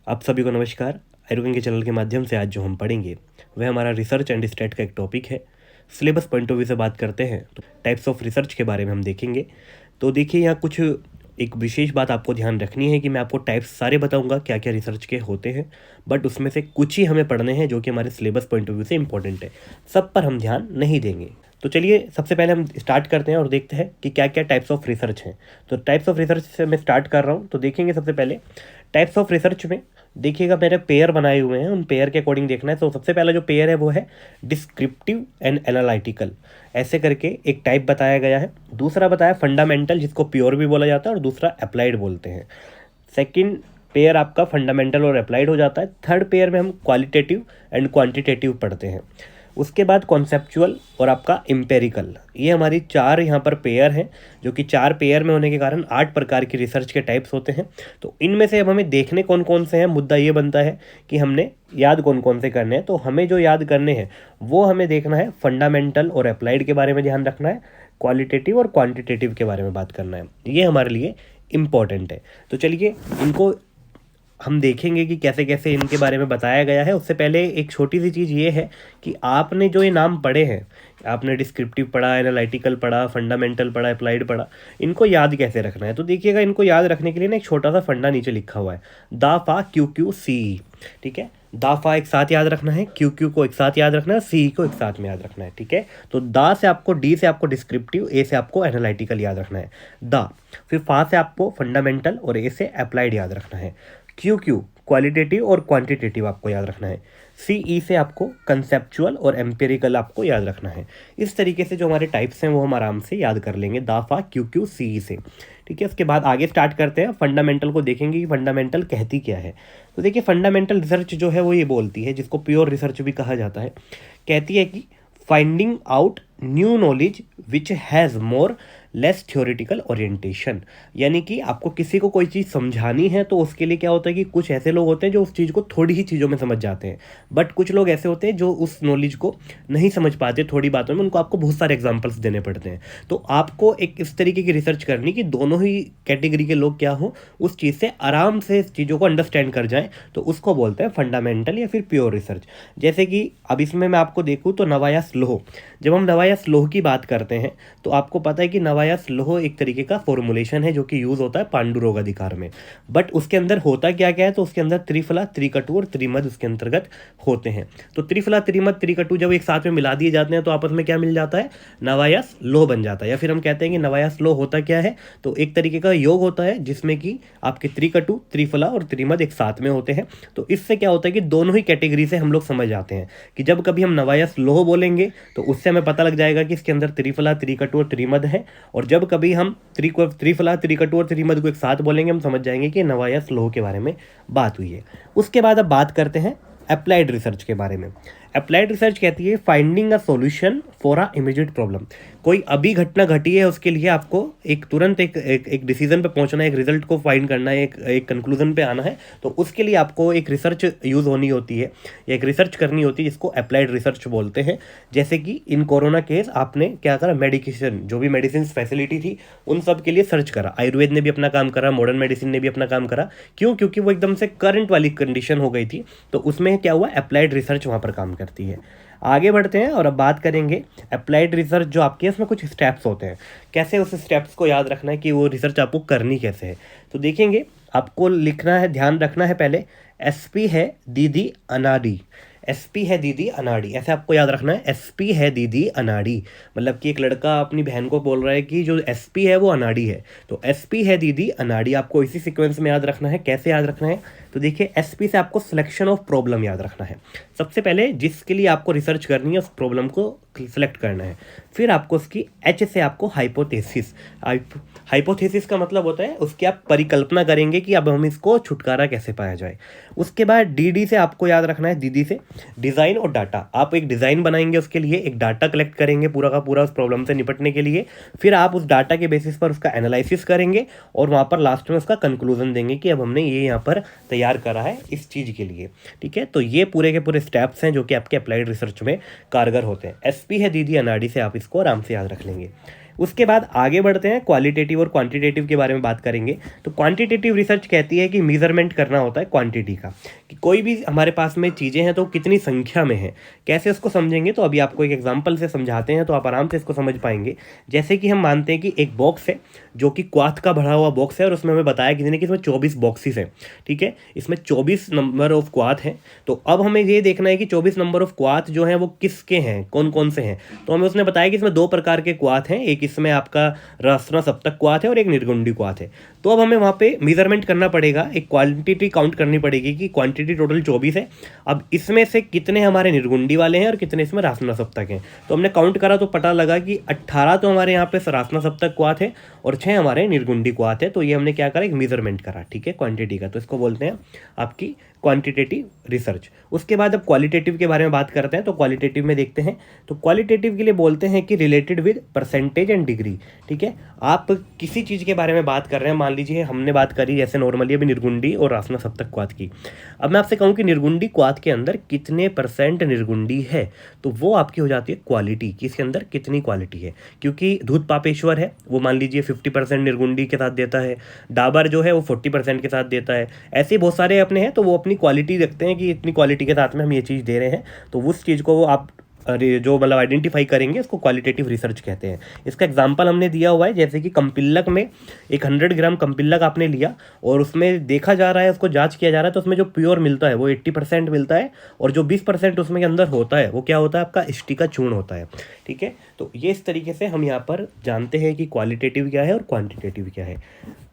आप सभी को नमस्कार। आयुर्वेद के चैनल के माध्यम से आज जो हम पढ़ेंगे वह हमारा रिसर्च एंड स्टैट का एक टॉपिक है। सिलेबस पॉइंट ऑफ व्यू से बात करते हैं तो टाइप्स ऑफ रिसर्च के बारे में हम देखेंगे। तो देखिए यहाँ कुछ एक विशेष बात आपको ध्यान रखनी है कि मैं आपको टाइप्स सारे बताऊंगा क्या क्या रिसर्च के होते हैं, बट उसमें से कुछ ही हमें पढ़ने हैं जो कि हमारे सिलेबस पॉइंट ऑफ व्यू से इंपॉर्टेंट है। सब पर हम ध्यान नहीं देंगे। तो चलिए सबसे पहले हम स्टार्ट करते हैं और देखते हैं कि क्या क्या टाइप्स ऑफ रिसर्च हैं। तो टाइप्स ऑफ रिसर्च से मैं स्टार्ट कर रहा हूँ। तो देखेंगे सबसे पहले टाइप्स ऑफ रिसर्च में देखिएगा मैंने पेयर बनाए हुए हैं, उन पेयर के अकॉर्डिंग देखना है। तो सबसे पहला जो पेयर है वो है डिस्क्रिप्टिव एंड एनालिटिकल, ऐसे करके एक टाइप बताया गया है। दूसरा बताया फंडामेंटल, जिसको प्योर भी बोला जाता है, और दूसरा अप्लाइड बोलते हैं। सेकंड पेयर आपका फंडामेंटल और अप्लाइड हो जाता है। थर्ड पेयर में हम क्वालिटेटिव एंड क्वांटिटेटिव पढ़ते हैं। उसके बाद कॉन्सेप्चुअल और आपका एम्पेरिकल, ये हमारी चार यहाँ पर पेयर हैं, जो कि चार पेयर में होने के कारण 8 प्रकार की रिसर्च के टाइप्स होते हैं। तो इनमें से अब हमें देखने कौन कौन से हैं। मुद्दा ये बनता है कि हमने याद कौन कौन से करने हैं। तो हमें जो याद करने हैं वो हमें देखना है फंडामेंटल और अप्लाइड के बारे में ध्यान रखना है, क्वालिटेटिव और क्वांटिटेटिव के बारे में बात करना है। ये हमारे लिए इम्पॉर्टेंट है। तो चलिए इनको हम देखेंगे कि कैसे कैसे इनके बारे में बताया गया है। उससे पहले एक छोटी सी चीज़ ये है कि आपने जो ये नाम पढ़े हैं, आपने डिस्क्रिप्टिव पढ़ा, एनालिटिकल पढ़ा, फंडामेंटल पढ़ा, अप्लाइड पढ़ा, इनको याद कैसे रखना है। तो देखिएगा इनको याद रखने के लिए ना एक छोटा सा फंडा नीचे लिखा हुआ है, दा फा क्यू क्यू सी। ठीक है, दा फा एक साथ याद रखना है, क्यू क्यू को एक साथ याद रखना है, सी को एक साथ में याद रखना है। ठीक है, तो दा से आपको, डी से आपको डिस्क्रिप्टिव, ए से आपको एनालिटिकल याद रखना है, दा। फिर फा से आपको फंडामेंटल और ए से अप्लाइड याद रखना है। क्यू क्यू क्वालिटेटिव और क्वांटिटेटिव आपको याद रखना है। सी ई से आपको कंसेप्चुअल और एम्पेरिकल आपको याद रखना है। इस तरीके से जो हमारे टाइप्स हैं वो हम आराम से याद कर लेंगे दाफा क्यू क्यू सी ई से। ठीक है, उसके बाद आगे स्टार्ट करते हैं। फंडामेंटल को देखेंगे कि फंडामेंटल कहती क्या है। तो देखिए फंडामेंटल रिसर्च जो है वो ये बोलती है, जिसको प्योर रिसर्च भी कहा जाता है, कहती है कि finding out new knowledge which has more less theoretical orientation. यानी कि आपको किसी को कोई चीज़ समझानी है तो उसके लिए क्या होता है कि कुछ ऐसे लोग होते हैं जो उस चीज़ को थोड़ी ही चीज़ों में समझ जाते हैं, बट कुछ लोग ऐसे होते हैं जो उस नॉलेज को नहीं समझ पाते थोड़ी बातों में, उनको आपको बहुत सारे एग्जाम्पल्स देने पड़ते हैं। तो आपको एक इस तरीके की रिसर्च करनी कि दोनों ही कैटेगरी के लोग क्या हो, उस चीज़ से आराम से चीज़ों को अंडरस्टैंड कर जाएं, तो उसको बोलते हैं फंडामेंटल या फिर प्योर रिसर्च। जैसे कि अब इसमें मैं आपको देखूँ तो नवाया स्लोह, जब हम नवाया स्लोह की बात करते हैं तो आपको पता है कि नवाया स्लोह एक तरीके का फॉर्मुलेशन है जो कि यूज़ होता है पांडुरोग अधिकार में। बट उसके अंदर होता क्या क्या है, तो उसके अंदर त्रिफला, त्रिकटु और त्रिमद उसके अंतर्गत होते हैं। तो त्रिफला, त्रिमद, त्रिकटु जब एक साथ में मिला दिए जाते हैं तो आपस में क्या मिल जाता है, नवाया स्लोह बन जाता है। या फिर हम कहते हैं कि नवाया स्लोह होता क्या है, तो एक तरीके का योग होता है जिसमें कि आपके त्रिकटु, त्रिफला और त्रिमद एक साथ में होते हैं। तो इससे क्या होता है कि दोनों ही कैटेगरी से हम लोग समझ जाते हैं कि जब कभी हम नवाया स्लोह बोलेंगे तो उससे हमें पता लग जाएगा कि इसके अंदर त्रिफला, त्रिकटु और त्रिमद है, और जब कभी हम त्रिफला, त्रिकटु और त्रिमद को एक साथ बोलेंगे हम समझ जाएंगे कि नवाया स्लोह के बारे में बात हुई है। उसके बाद अब बात करते हैं अप्लाइड रिसर्च के बारे में। अप्लाइड रिसर्च कहती है finding a solution for a immediate problem. कोई अभी घटना घटी है, उसके लिए आपको एक तुरंत एक डिसीजन पे पहुंचना है, एक रिजल्ट को फाइंड करना है, एक कंक्लूजन पे आना है, तो उसके लिए आपको एक रिसर्च यूज़ होनी होती है, एक रिसर्च करनी होती है, जिसको अप्लाइड रिसर्च बोलते हैं। जैसे कि इन कोरोना केस आपने क्या करा, मेडिकेशन, जो भी मेडिसिन फैसिलिटी थी उन सब के लिए सर्च करा। आयुर्वेद ने भी अपना काम करा, मॉडर्न मेडिसिन ने भी अपना काम करा। क्यों? क्योंकि वो एकदम से करंट वाली कंडीशन हो गई थी, तो उसमें क्या हुआ, अप्लाइड रिसर्च वहाँ पर काम करती है। आगे बढ़ते हैं और अब बात करेंगे अप्लाइड रिसर्च जो आपकी है, उसमें कुछ स्टेप्स होते हैं, कैसे उस स्टेप्स को याद रखना है कि वो रिसर्च आपको करनी कैसे है। तो देखेंगे, आपको लिखना है, ध्यान रखना है, पहले एसपी है दीदी अनाड़ी, एसपी है दीदी अनाड़ी, ऐसे आपको याद रखना है। एसपी है दीदी अनाड़ी, मतलब कि एक लड़का अपनी बहन को बोल रहा है कि जो एसपी है वो अनाड़ी है, तो एसपी है दीदी अनाड़ी आपको इसी सीक्वेंस में याद रखना है। कैसे याद रखना है, तो देखिए एसपी से आपको सिलेक्शन ऑफ प्रॉब्लम याद रखना है। सबसे पहले जिसके लिए आपको रिसर्च करनी है उस प्रॉब्लम को सिलेक्ट करना है। फिर आपको उसकी एच से आपको हाइपोथेसिस, हाइपोथेसिस का मतलब होता है उसकी आप परिकल्पना करेंगे कि अब हम इसको छुटकारा कैसे पाया जाए। उसके बाद डी से आपको याद रखना है, दीदी से डिज़ाइन और डाटा, आप एक डिज़ाइन बनाएंगे, उसके लिए एक डाटा कलेक्ट करेंगे पूरा का पूरा उस प्रॉब्लम से निपटने के लिए। फिर आप उस डाटा के बेसिस पर उसका एनालिसिस करेंगे और वहाँ पर लास्ट में उसका कंक्लूजन देंगे कि अब हमने ये यहाँ पर तैयार करा है इस चीज़ के लिए। ठीक है, तो ये पूरे के पूरे स्टेप्स हैं जो कि आपके अप्लाइड रिसर्च में कारगर होते हैं। एसपी है दीदी अनाड़ी से आप इसको आराम से याद रख लेंगे। उसके बाद आगे बढ़ते हैं, क्वालिटेटिव और क्वांटिटेटिव के बारे में बात करेंगे। तो क्वांटिटेटिव रिसर्च कहती है कि मेजरमेंट करना होता है क्वांटिटी का, कि कोई भी हमारे पास में चीज़ें हैं तो कितनी संख्या में है। कैसे उसको समझेंगे, तो अभी आपको एक एग्जांपल से समझाते हैं तो आप आराम से इसको समझ पाएंगे। जैसे कि हम मानते हैं कि एक बॉक्स है जो कि क्वाथ का भरा हुआ बॉक्स है, और उसमें हमें बताया किसी ने कि इसमें 24 बॉक्सेस हैं, ठीक है, इसमें 24 नंबर ऑफ क्वाथ हैं। तो अब हमें ये देखना है कि 24 नंबर ऑफ क्वाथ जो हैं वो किसके हैं, कौन कौन से हैं। तो हमें उसने बताया कि इसमें 2 प्रकार के क्वाथ हैं, एक इसमें आपका रसना सप्तक क्वाथ है और एक निर्गुंडी क्वाथ है। तो अब हमें वहाँ पे मेजरमेंट करना पड़ेगा, एक क्वांटिटी काउंट करनी पड़ेगी कि क्वांटिटी टोटल 24 है, अब इसमें से कितने हमारे निर्गुंडी वाले हैं और कितने इसमें रासना सप्तक हैं। तो हमने काउंट करा तो पता लगा कि 18 तो हमारे यहाँ पे रासना सप्तक क्वाथ है और 6 हमारे निर्गुंडी क्वाथ है। तो ये हमने क्या करा, एक मेजरमेंट करा, ठीक है, क्वांटिटी का। तो इसको बोलते हैं आपकी क्वांटिटेटिव रिसर्च। उसके बाद अब क्वालिटेटिव के बारे में बात करते हैं। तो क्वालिटेटिव में देखते हैं, तो क्वालिटेटिव के लिए बोलते हैं कि related with percentage and degree, ठीक है। आप किसी चीज़ के बारे में बात कर रहे हैं, मान लीजिए हमने बात करी जैसे नॉर्मली अभी निर्गुंडी और रासना सप्तक क्वाथ की। अब मैं आपसे कहूँ कि निर्गुंडी क्वाथ के अंदर कितने % निर्गुंडी है, तो वो आपकी हो जाती है क्वालिटी कि इसके अंदर कितनी क्वालिटी है। क्योंकि दूध पापेश्वर है वो मान लीजिए 50% निर्गुंडी के साथ देता है, डाबर जो है वो 40% के साथ देता है, ऐसे बहुत सारे अपने हैं। तो वो अपनी क्वालिटी रखते हैं कि इतनी क्वालिटी के साथ में हम ये चीज़ दे रहे हैं। तो उस चीज़ को वो आप जो मतलब आइडेंटिफाई करेंगे उसको क्वालिटेटिव रिसर्च कहते हैं। इसका एग्जांपल हमने दिया हुआ है, जैसे कि कम्पिल्लक में एक 100 ग्राम कम्पिल्लक आपने लिया और उसमें देखा जा रहा है, उसको जांच किया जा रहा है, तो उसमें जो प्योर मिलता है वो 80% मिलता है, और जो 20% उसमें के अंदर होता है वो क्या होता है, आपका स्टिका चूर्ण होता है, ठीक है। तो ये इस तरीके से हम यहाँ पर जानते हैं कि क्वालिटेटिव क्या है और क्वान्टिटेटिव क्या है।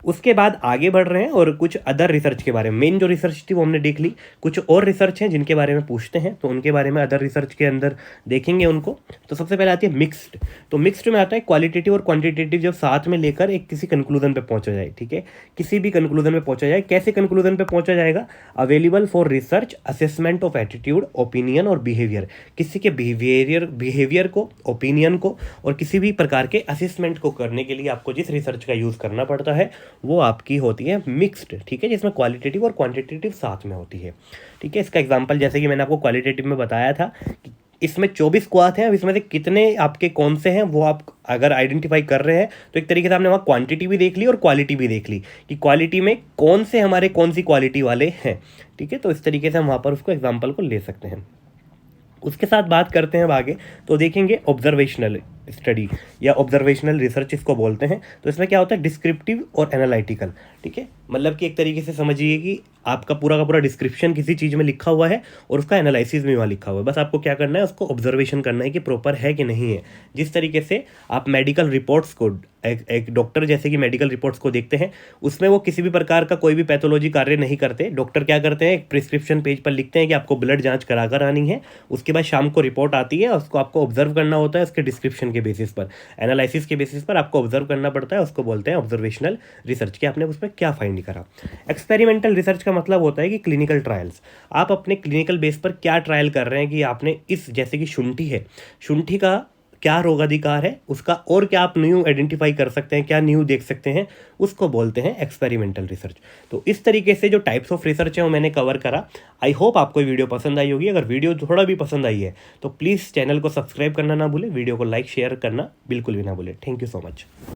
उसके बाद आगे बढ़ रहे हैं और कुछ अदर रिसर्च के बारे में, मेन जो रिसर्च थी वो हमने देख ली, कुछ और रिसर्च हैं जिनके बारे में पूछते हैं, तो उनके बारे में अदर रिसर्च के अंदर देखेंगे उनको। तो सबसे पहले आती है मिक्स्ड। तो मिक्स्ड में आता है क्वालिटेटिव और क्वांटिटेटिव जब साथ में लेकर एक किसी कंक्लूजन पे पहुंचा जाए, ठीक है, किसी भी कंक्लूजन पे पहुंचा जाए। कैसे कंक्लूजन पे पहुंचा जाएगा, available for research assessment of attitude, opinion और बिहेवियर, किसी के बिहेवियर को, ओपिनियन को और किसी भी प्रकार के असेसमेंट को करने के लिए आपको जिस रिसर्च का यूज़ करना पड़ता है वो आपकी होती है मिक्स्ड, ठीक है, जिसमें क्वालिटेटिव और क्वांटिटेटिव साथ में होती है, ठीक है। इसका एग्जांपल जैसे कि मैंने आपको क्वालिटेटिव में बताया था कि इसमें 24 क्वाथ हैं, अब इसमें से कितने आपके कौन से हैं वो आप अगर आइडेंटिफाई कर रहे हैं तो एक तरीके से आपने वहाँ क्वांटिटी भी देख ली और क्वालिटी भी देख ली कि क्वालिटी में कौन से हमारे कौन सी क्वालिटी वाले हैं, ठीक है। तो इस तरीके से हम वहाँ पर उसको एग्जाम्पल को ले सकते हैं। उसके साथ बात करते हैं अब आगे, तो देखेंगे ऑब्जर्वेशनल स्टडी या ऑब्जर्वेशनल रिसर्च इसको बोलते हैं। तो इसमें क्या होता है, डिस्क्रिप्टिव और एनालिटिकल, ठीक है, मतलब कि एक तरीके से समझिए कि आपका पूरा का पूरा डिस्क्रिप्शन किसी चीज़ में लिखा हुआ है और उसका एनालिसिस भी वहाँ लिखा हुआ है, बस आपको क्या करना है, उसको ऑब्जर्वेशन करना है कि प्रॉपर है कि नहीं है। जिस तरीके से आप मेडिकल रिपोर्ट्स को, एक डॉक्टर जैसे कि मेडिकल रिपोर्ट्स को देखते हैं, उसमें वो किसी भी प्रकार का कोई भी पैथोलॉजी कार्य नहीं करते। डॉक्टर क्या करते हैं, एक प्रिस्क्रिप्शन पेज पर लिखते हैं कि आपको ब्लड जांच करा कर आनी है, उसके बाद शाम को रिपोर्ट आती है, उसको आपको ऑब्जर्व करना होता है उसके डिस्क्रिप्शन के बेसिस पर, एनालिसिस के बेसिस पर आपको ऑब्जर्व करना पड़ता है, उसको बोलते हैं ऑब्जर्वेशनल रिसर्च कि आपने उसमें क्या फाइंड करा। एक्सपेरिमेंटल रिसर्च का मतलब होता है कि क्लिनिकल ट्रायल्स, आप अपने क्लिनिकल बेस पर क्या ट्रायल कर रहे हैं कि आपने इस, जैसे कि शुंठी है, शुंठी का क्या रोगाधिकार है, उसका और क्या आप न्यू आइडेंटिफाई कर सकते हैं, क्या न्यू देख सकते हैं, उसको बोलते हैं एक्सपेरिमेंटल रिसर्च। तो इस तरीके से जो टाइप्स ऑफ रिसर्च है वो मैंने कवर करा। आई होप आपको वीडियो पसंद आई होगी। अगर वीडियो थोड़ा भी पसंद आई है तो प्लीज़ चैनल को सब्सक्राइब करना ना भूलें, वीडियो को लाइक शेयर करना बिल्कुल भी ना भूलें। Thank you so much.